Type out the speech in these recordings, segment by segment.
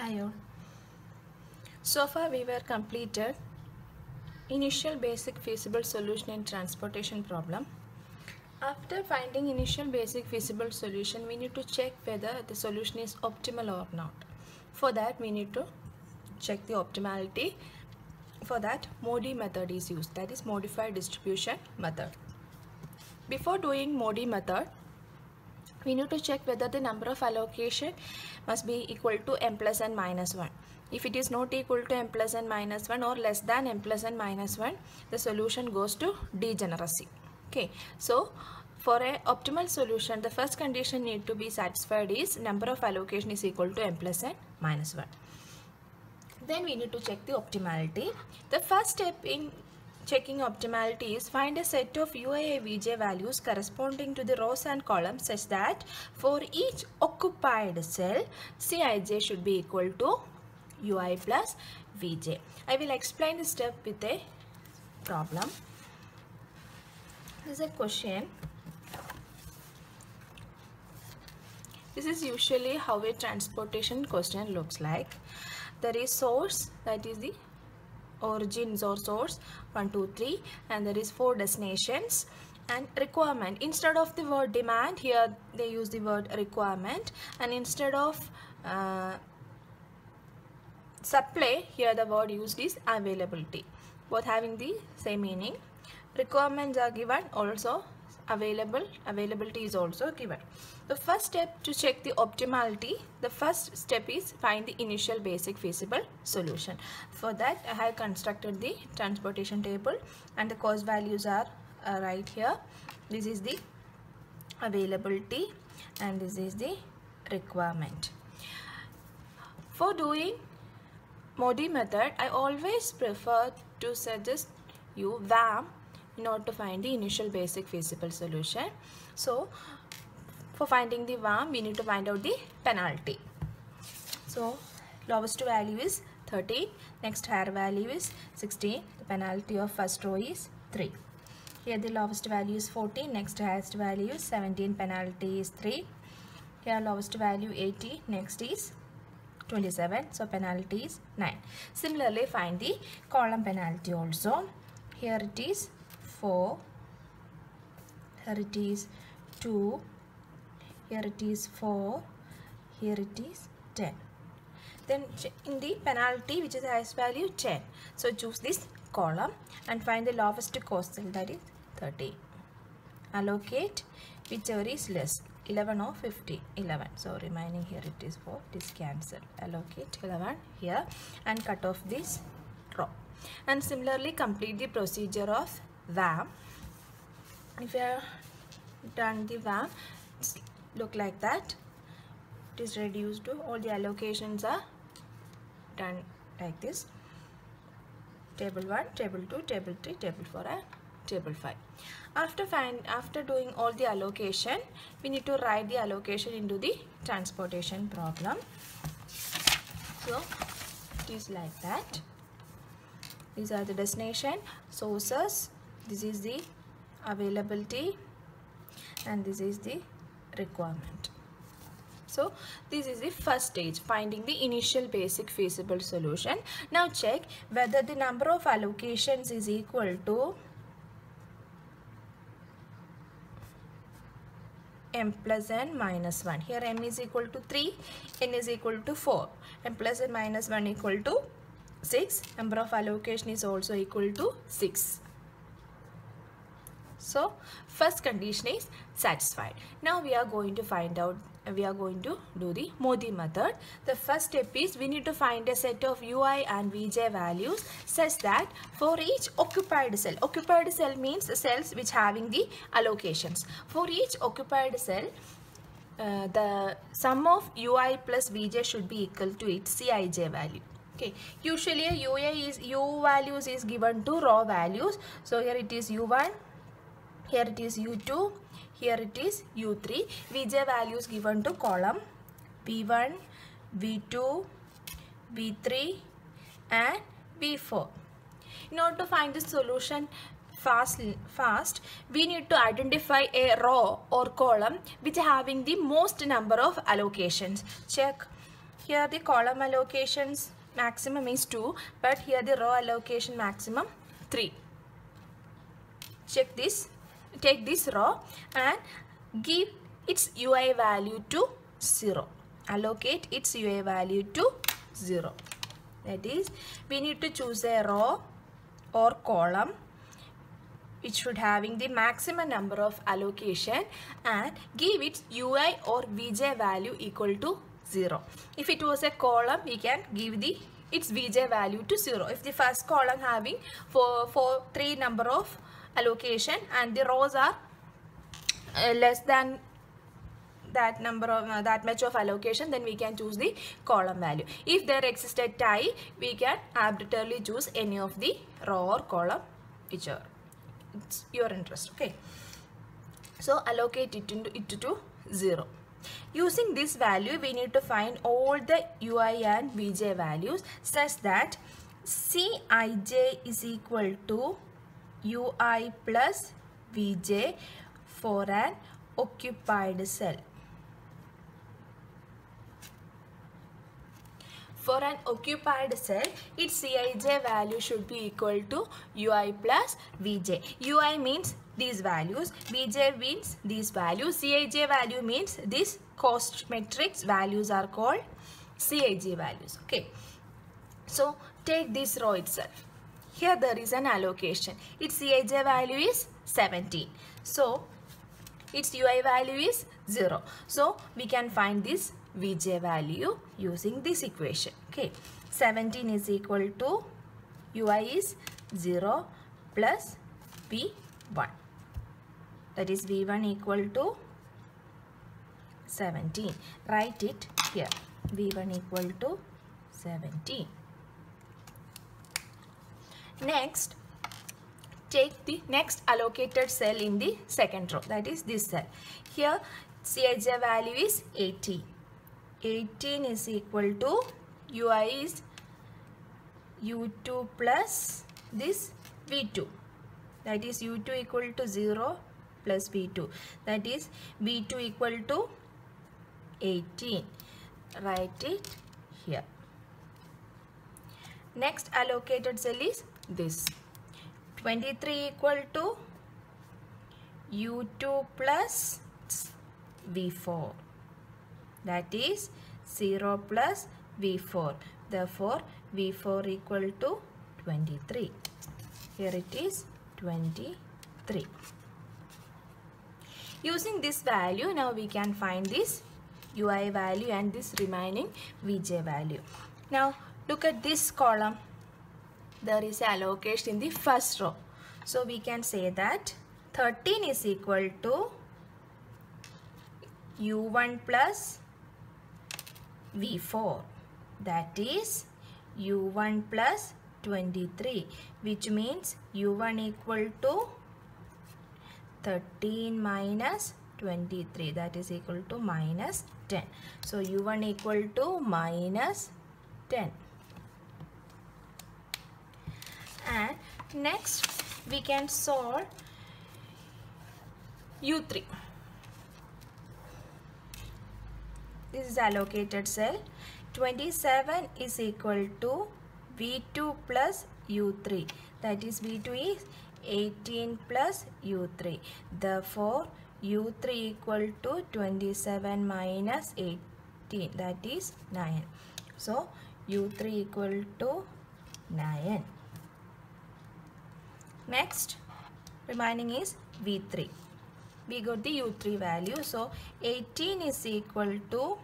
Hi all. So far we were completed initial basic feasible solution in transportation problem. After finding initial basic feasible solution, we need to check whether the solution is optimal or not. For that we need to check the optimality. For that MODI method is used, that is modified distribution method. Before doing MODI method, we need to check whether the number of allocation must be equal to m plus n minus 1. If it is not equal to m plus n minus 1 or less than m plus n minus 1, the solution goes to degeneracy. Okay, so for an optimal solution, the first condition need to be satisfied is number of allocation is equal to m plus n minus 1. Then we need to check the optimality. The first step in checking optimality is find a set of Ui Vj values corresponding to the rows and columns such that for each occupied cell, Cij should be equal to Ui plus Vj. I will explain this step with a problem. This is a question. This is usually how a transportation question looks like. There is source, that is the origins or source 1 2 3, and there is 4 destinations, and requirement. Instead of the word demand, here they use the word requirement, and instead of supply, here the word used is availability. Both having the same meaning. Requirements are given, also availability is also given. The first step to check the optimality, the first step is find the initial basic feasible solution. For that I have constructed the transportation table and the cost values are right here. This is the availability and this is the requirement. For doing MODI method, I always prefer to suggest you VAM in order to find the initial basic feasible solution. So for finding the VAM, we need to find out the penalty. So lowest value is 13, next higher value is 16, the penalty of first row is 3. Here the lowest value is 14, next highest value is 17, penalty is 3. Here lowest value 80, next is 27, so penalty is 9. Similarly, find the column penalty also. Here it is 4, here it is 2, here it is 4, here it is 10. Then in the penalty, which is the highest value, 10. So choose this column and find the lowest cost cell, that is 30. Allocate whichever is less, 11 or 50, 11. So remaining here it is 4, it is cancelled. Allocate 11 here and cut off this row. And similarly complete the procedure of VAM. If you have done the VAM, look like that. It is reduced to all the allocations are done like this. Table 1, table 2, table 3, table 4 and table 5. After doing all the allocation, we need to write the allocation into the transportation problem. So it is like that. These are the destination, sources, this is the availability and this is the requirement. So this is the first stage, finding the initial basic feasible solution. Now check whether the number of allocations is equal to m plus n minus 1. Here m is equal to 3, n is equal to 4, m plus n minus 1 equal to 6, number of allocation is also equal to 6. So first condition is satisfied. Now we are going to find out, we are going to do the MODI method. The first step is we need to find a set of Ui and Vj values such that for each occupied cell means the cells which having the allocations. For each occupied cell, the sum of Ui plus Vj should be equal to its Cij value. Okay, usually U values is given to raw values. So here it is U1, here it is U2, here it is U3. Vj values given to column V1, V2, V3 and V4. In order to find the solution fast, we need to identify a row or column which having the most number of allocations. Check here the column allocations maximum is 2, but here the row allocation maximum 3. Check this. Take this row and give its UI value to 0. Allocate its UI value to 0. That is, we need to choose a row or column which should having the maximum number of allocation and give its UI or Vj value equal to 0. If it was a column, we can give its Vj value to 0. If the first column having 3 number of allocation and the rows are less than that number of that much of allocation, then we can choose the column value. If there exists a tie, we can arbitrarily choose any of the row or column, whichever. It's your interest. Okay, so allocate it to 0. Using this value, we need to find all the UI and Vj values such that Cij is equal to UI plus Vj for an occupied cell. For an occupied cell, its Cij value should be equal to UI plus Vj. UI means these values, Vj means these values, Cij value means this cost matrix values are called Cij values. Okay, so take this row itself. Here there is an allocation. Its Cij value is 17. So its UI value is 0. So we can find this Vj value using this equation. Okay, 17 is equal to UI is 0 plus V1. That is V1 equal to 17. Write it here. V1 equal to 17. Next, take the next allocated cell in the second row, that is this cell. Here Cij value is 18. 18 is equal to UI is U2 plus this V2. That is U2 equal to 0 plus V2. That is V2 equal to 18. Write it here. Next allocated cell is this. 23 equal to U2 plus V4. That is 0 plus V4. Therefore, V4 equal to 23. Here it is 23. Using this value, now we can find this UI value and this remaining Vj value. Now look at this column. There is an allocation in the first row. So we can say that 13 is equal to U1 plus V4. That is U1 plus 23, which means U1 equal to 13 minus 23, that is equal to minus 10. So U1 equal to minus 10. And next we can solve U3. This is allocated cell. 27 is equal to V2 plus U3. That is V2 is 18 plus U3. Therefore, U3 equal to 27 minus 18. That is 9. So, U3 equal to 9. Next, remaining is V3. We got the U3 value. So, 18 is equal to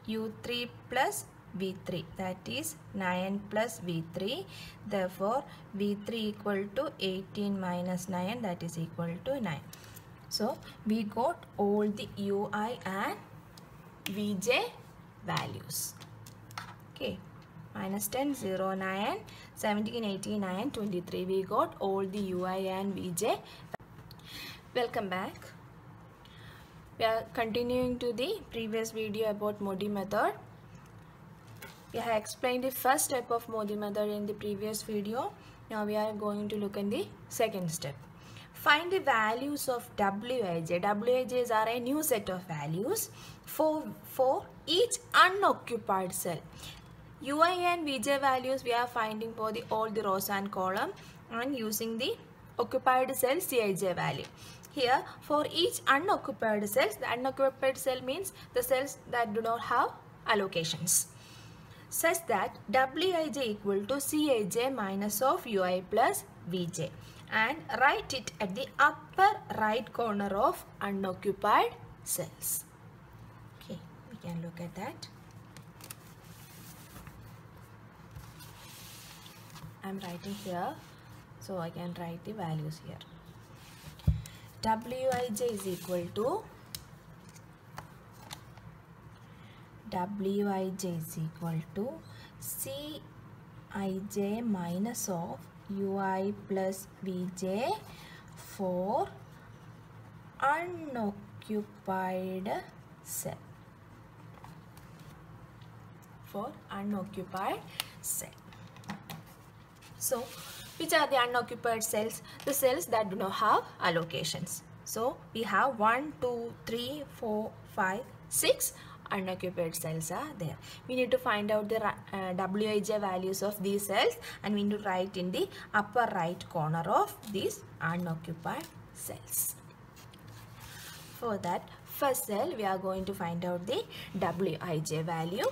U3 plus V3, that is 9 plus V3. Therefore, V3 equal to 18 minus 9, that is equal to 9. So, we got all the UI and Vj values. Okay, minus 10, 0, 9, 17, 18, 9, 23. We got all the UI and Vj. Welcome back. We are continuing to the previous video about Modi method. We have explained the first step of Modi method in the previous video. Now we are going to look at the second step. Find the values of Wij. Wij's are a new set of values for each unoccupied cell. Ui and Vj values we are finding for all the rows and column and using the occupied cell Cij value. Here for each unoccupied cells, the unoccupied cell means the cells that do not have allocations, such that Wij equal to Cij minus of Ui plus Vj, and write it at the upper right corner of unoccupied cells. Okay, we can look at that. I am writing here, so I can write the values here. Wij is equal to Cij minus of Ui plus Vj for unoccupied cell. So, which are the unoccupied cells? The cells that do not have allocations. So, we have 1, 2, 3, 4, 5, 6 unoccupied cells are there. We need to find out the Wij values of these cells, and we need to write in the upper right corner of these unoccupied cells. For that, first cell we are going to find out the Wij value.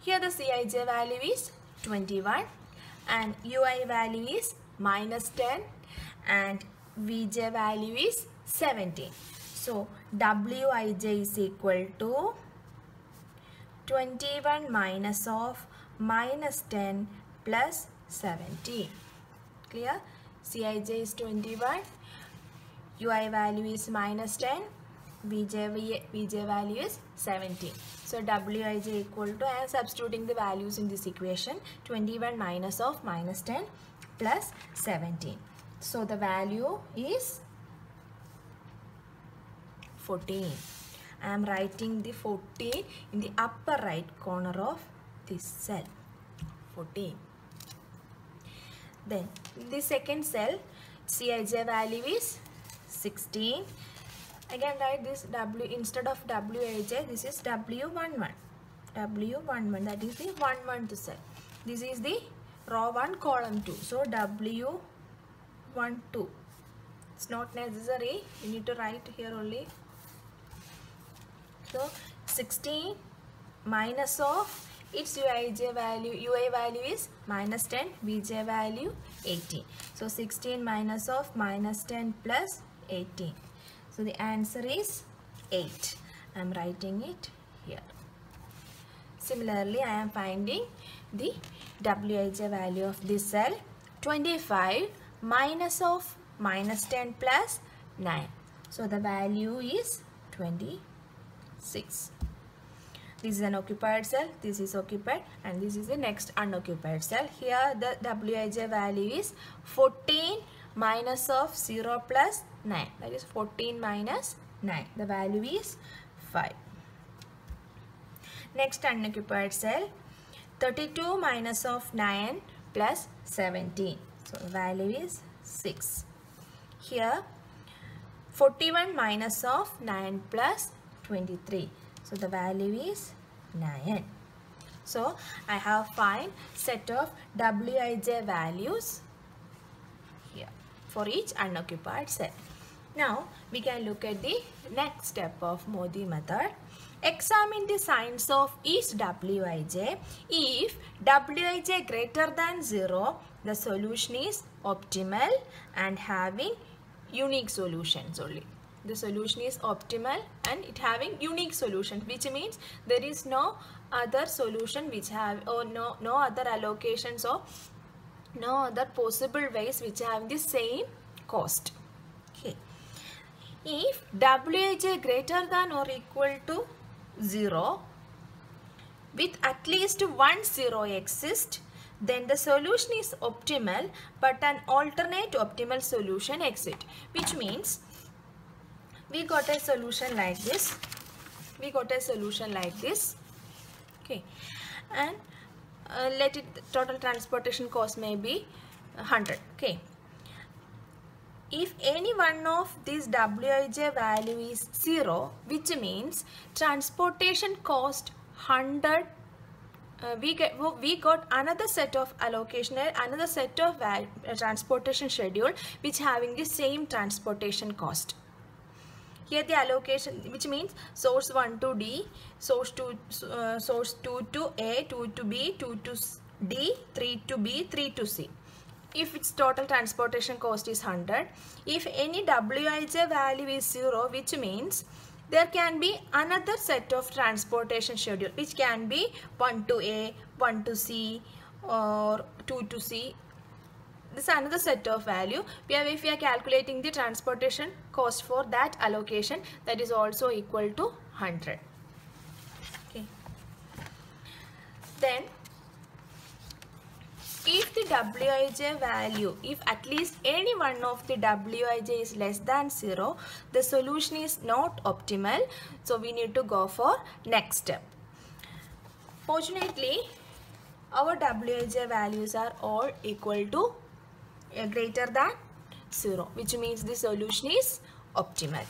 Here the Cij value is 21 and Ui value is minus 10 and Vj value is 17. So Wij is equal to 21 minus of minus 10 plus 17. Clear? Cij is 21, Ui value is minus 10, Vj value is 17. So Wij equal to, I am substituting the values in this equation, 21 minus of minus 10 plus 17. So the value is 14. I am writing the 14 in the upper right corner of this cell. 14. Then in the second cell, Cij value is 16. Again write this W instead of Wij, this is W11. W11, that is the 1 cell. This is the row 1 column 2. So W12. It's not necessary. You need to write here only. So 16 minus of its Ui value is minus 10, Vj value 18. So 16 minus of minus 10 plus 18. So the answer is 8. I am writing it here. Similarly, I am finding the Wij value of this cell, 25 minus of minus 10 plus 9. So the value is 26. This is an occupied cell, this is occupied, and this is the next unoccupied cell. Here the Wij value is 14 minus of 0 plus 9. That is 14 minus 9. The value is 5. Next unoccupied cell, 32 minus of 9 plus 17. So the value is 6. Here 41 minus of 9 plus 23. So the value is 9. So I have find set of Wij values here for each unoccupied cell. Now we can look at the next step of Modi method. Examine the signs of each Wij. If Wij greater than 0, the solution is optimal and having unique solutions only. The solution is optimal and it having unique solutions, which means there is no other solution which have, or no other allocations or no other possible ways which have the same cost. Okay. If Wij greater than or equal to 0 with at least one 0 exists, then the solution is optimal but an alternate optimal solution exists, which means we got a solution like this. Okay, and let it total transportation cost may be 100. Okay. If any one of these Wij value is 0, which means transportation cost 100, we got another set of allocation, another set of transportation schedule which having the same transportation cost. Here the allocation, which means source 1 to D, source 2 to A, 2 to B, 2 to D, 3 to B, 3 to C. If its total transportation cost is 100, if any Wij value is 0, which means there can be another set of transportation schedule which can be 1 to A, 1 to C or 2 to C. This is another set of value. If we are calculating the transportation cost for that allocation, that is also equal to 100. Okay. Then if the Wij value, if at least any one of the Wij is less than 0, the solution is not optimal. So we need to go for next step. Fortunately, our Wij values are all equal to greater than 0, which means the solution is optimal.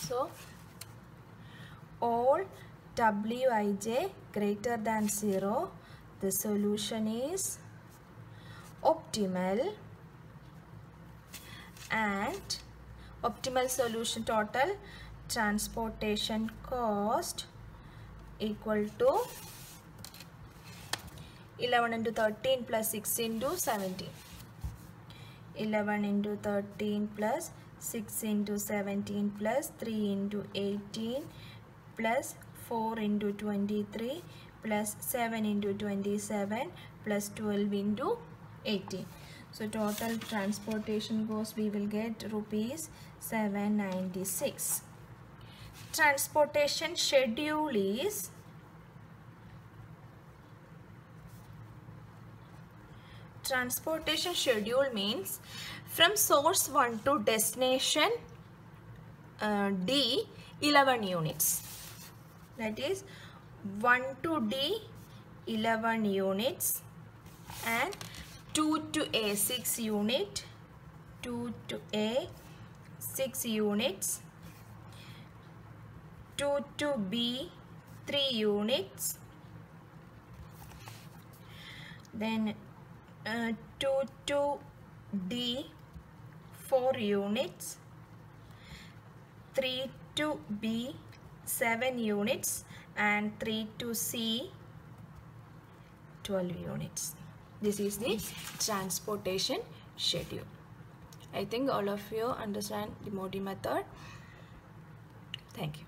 So all Wij greater than 0, the solution is optimal, and optimal solution total transportation cost equal to 11 into 13 plus 6 into 17. 11 into 13 plus 6 into 17 plus 3 into 18 plus 4 into 23 plus 7 into 27 plus 12 into 18. So total transportation cost we will get rupees 796. Transportation schedule is means from source 1 to destination D 11 units. That is 1 to D 11 units and 2 to A 6 unit, 2 to A 6 units, 2 to B 3 units, then 2 to D 4 units, 3 to B 7 units and 3 to C 12 units. This is the transportation schedule. I think all of you understand the Modi method. Thank you.